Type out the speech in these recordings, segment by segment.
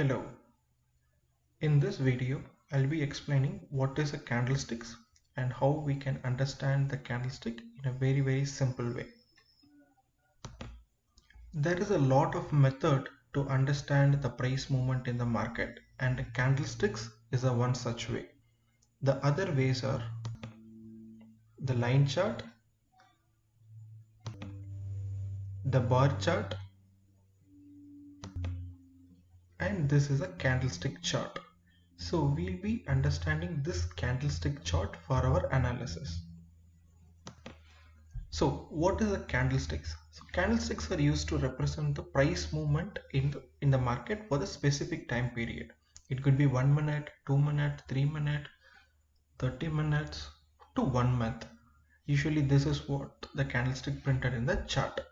Hello. In this video, I'll be explaining what is a candlesticks and how we can understand the candlestick in a very simple way. There is a lot of method to understand the price movement in the market, and candlesticks is a one such way. The other ways are the line chart, the bar chart, and this is a candlestick chart. So we'll be understanding this candlestick chart for our analysis. So what is a candlesticks? So candlesticks are used to represent the price movement in the market for the specific time period. It could be 1 minute, 2 minutes, 3 minutes, 30 minutes to 1 month. Usually this is what the candlestick printed in the chart.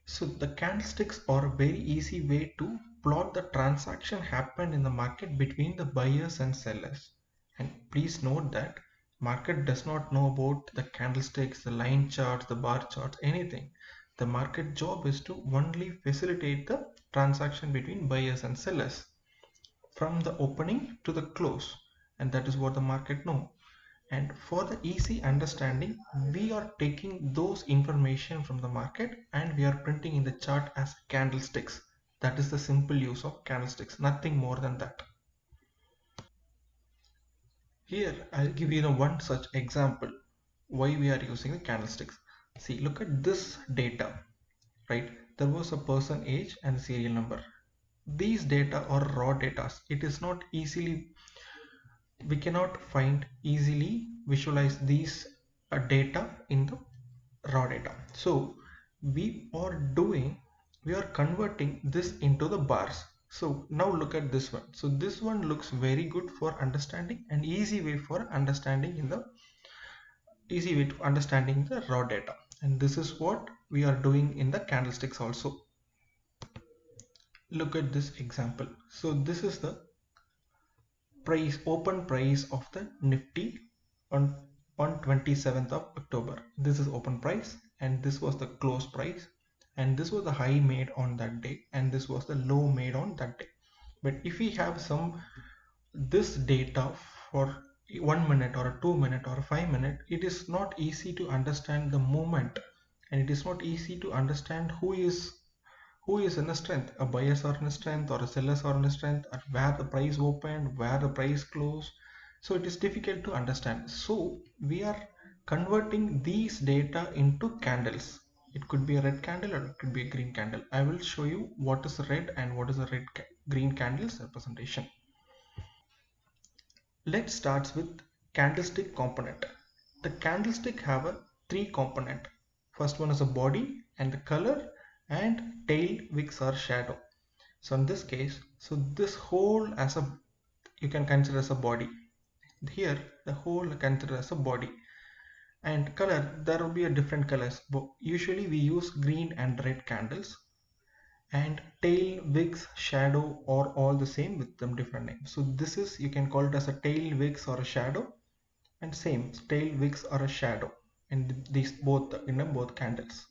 So the candlesticks are a very easy way to plot the transaction happened in the market between the buyers and sellers. And please note that market does not know about the candlesticks, the line charts, the bar charts, anything. The market job is to only facilitate the transaction between buyers and sellers from the opening to the close, and that is what the market know. And for the easy understanding, we are taking those information from the market and we are printing in the chart as candlesticks. That is the simple use of candlesticks, nothing more than that. Here I'll give you one such example why we are using the candlesticks. See, look at this data, right? There was a person age and serial number. These data are raw data. It is not easily, we cannot easily visualize these data in the raw data. So we are converting this into the bars. So now look at this one. So this one looks very good for understanding, an easy way to understanding the raw data. And this is what we are doing in the candlesticks also. Look at this example. So this is the open price of the Nifty on 27th of October. This is open price and this was the close price, and this was the high made on that day and this was the low made on that day. But if we have this data for 1 minute or a 2 minute or a 5 minute, it is not easy to understand the movement, and it is not easy to understand who is in a strength. A buyers are in a strength or a sellers are in a strength, or where the price opened, where the price closed. So it is difficult to understand. So we are converting these data into candles. It could be a red candle or it could be a green candle. I will show you what is red and what is a green candles representation. Let's start with candlestick component. The candlestick have three component. First one is a body and the color and tail, wicks or shadow. So in this case, so this whole you can consider as a body. Here the whole consider as a body. And color, there will be a different colors. But usually we use green and red candles. And tail, wicks, shadow are all the same with them different names. So this is, you can call it as a tail, wicks or a shadow, and same tail, wicks or a shadow, and these both in both candles.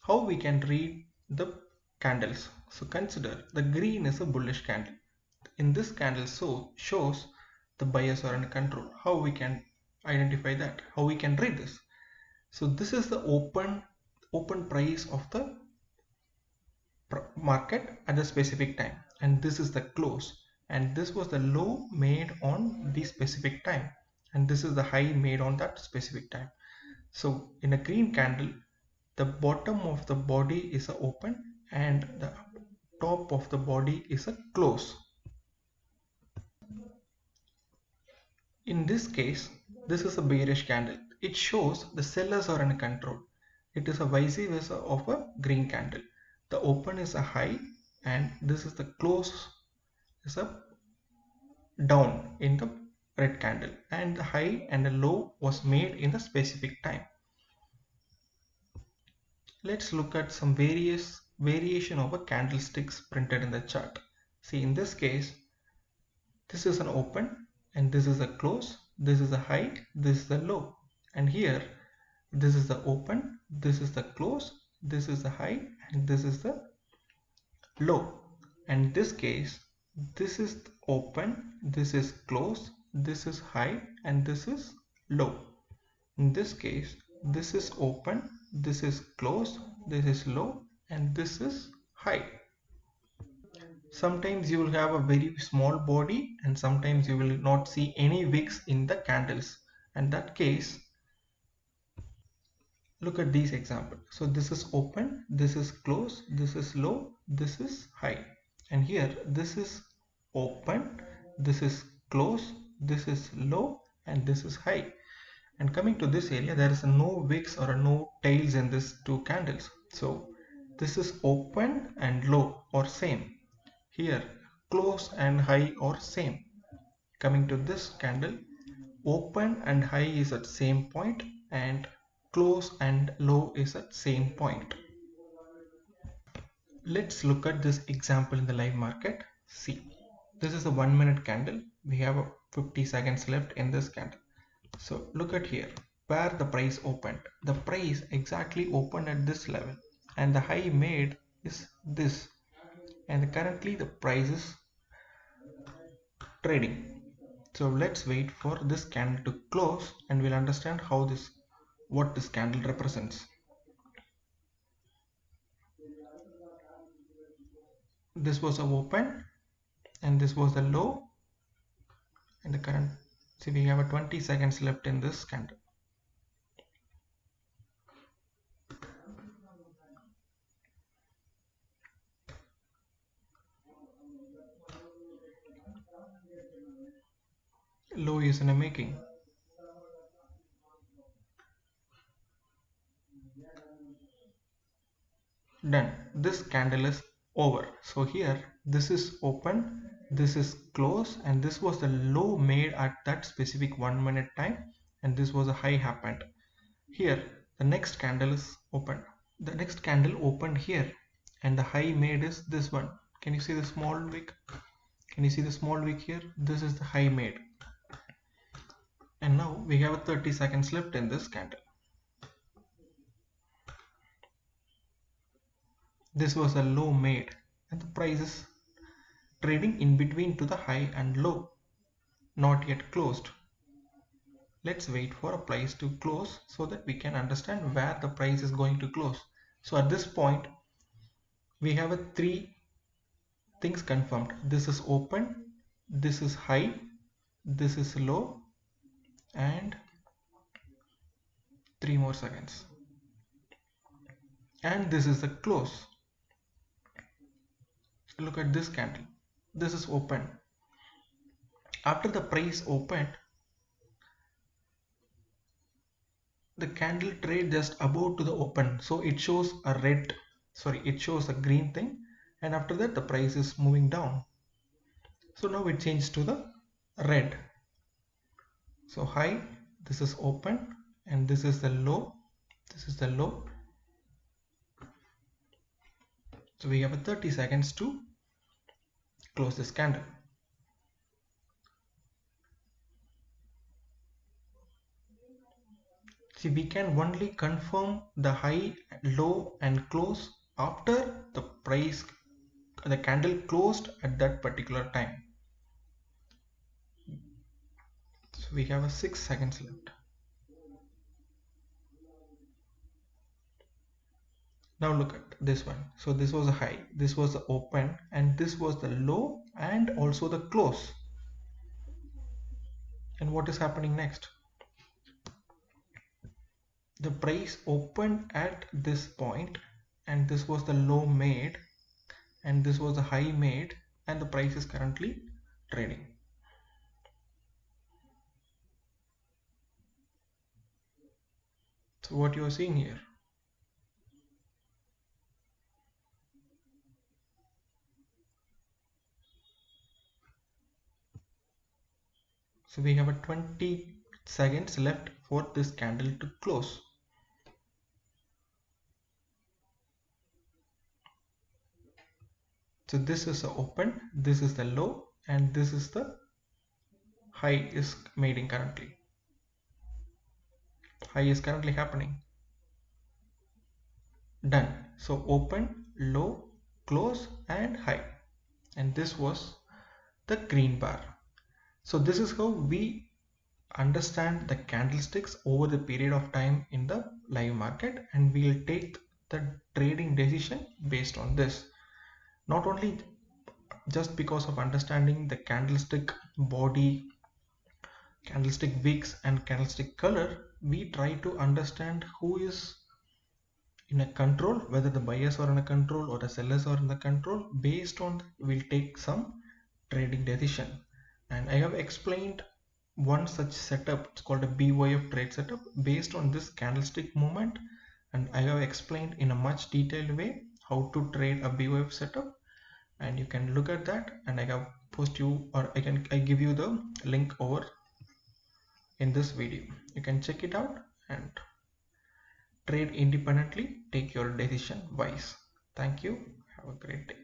How we can read the candles? So consider the green is a bullish candle. In this candle shows the buyers are in control. How we can identify that? How we can read this? So this is the open price of the market at the specific time, and this is the close, and this was the low made on the specific time, and this is the high made on that specific time. So in a green candle, the bottom of the body is a open and the top of the body is a close. In this case, this is a bearish candle. It shows the sellers are in control. It is a vice versa of a green candle. The open is a high and this is the close is a down in the red candle, and the high and the low was made in the specific time. Let's look at some variation of a candlesticks printed in the chart. See, in this case, this is an open and this is a close, this is a high, this is the low, and here this is the open, this is the close, this is the high, and this is the low. And in this case, this is open, this is close, this is high, and this is low. In this case, this is open, this is close, this is low, and this is high. Sometimes you will have a very small body, and sometimes you will not see any wicks in the candles. In that case, look at these examples. So this is open, this is close, this is low, this is high. And here this is open, this is close, this is low, and this is high. And coming to this area, there is no wicks or no tails in these two candles. So this is open and low or same. Here close and high or same. Coming to this candle, open and high is at same point, and close and low is at same point. Let's look at this example in the live market. See, this is a 1 minute candle. We have 50 seconds left in this candle. So look at here where the price opened. The price exactly opened at this level, and the high made is this, and currently the price is trading. So let's wait for this candle to close, and we'll understand what this candle represents. This was a open, and this was the low, and the current. See, we have a 20 seconds left in this candle. Low is in a making. Done. This candle is over. So here this is open, this is close, and this was the low made at that specific 1 minute time, and this was a high happened. Here the next candle is open. The next candle opened here, and the high made is this one. Can you see the small wick? Can you see the small wick here? This is the high made. And now we have 30 seconds left in this candle. This was a low made, and the price is trading in between to the high and low, not yet closed. Let's wait for a price to close so that we can understand where the price is going to close. So at this point, we have three things confirmed. This is open, this is high, this is low, and 3 more seconds. And this is the close. Look at this candle. This is open. After the price opened, the candle trade just above to the open, so it shows a green thing, and after that the price is moving down. So now it changed to the red. So high, this is open, and this is the low, this is the low. So we have 30 seconds to close this candle. See, we can only confirm the high, low, and close after the candle closed at that particular time. So we have 6 seconds left. Now look at this one. So this was a high, this was the open, and this was the low and also the close. And what is happening next? The price opened at this point, and this was the low made, and this was the high made, and the price is currently trading. So what you are seeing here, so we have 20 seconds left for this candle to close. So this is the open, this is the low, and this is the high is making currently. High is currently happening. Done. So open, low, close, and high. and this was the green bar. So this is how we understand the candlesticks over the period of time in the live market, and we'll take the trading decision based on this. Not only just because of understanding the candlestick body, candlestick wicks and candlestick color, we try to understand who is in a control, whether the buyers are in a control or the sellers are in the control. Based on that, we'll take some trading decision. And I have explained one such setup. It's called a BYF trade setup based on this candlestick movement, and I have explained in a much detailed way how to trade a BYF setup, and you can look at that, and I have post you, or I give you the link over in this video. You can check it out and trade independently, take your decision wise. Thank you. Have a great day.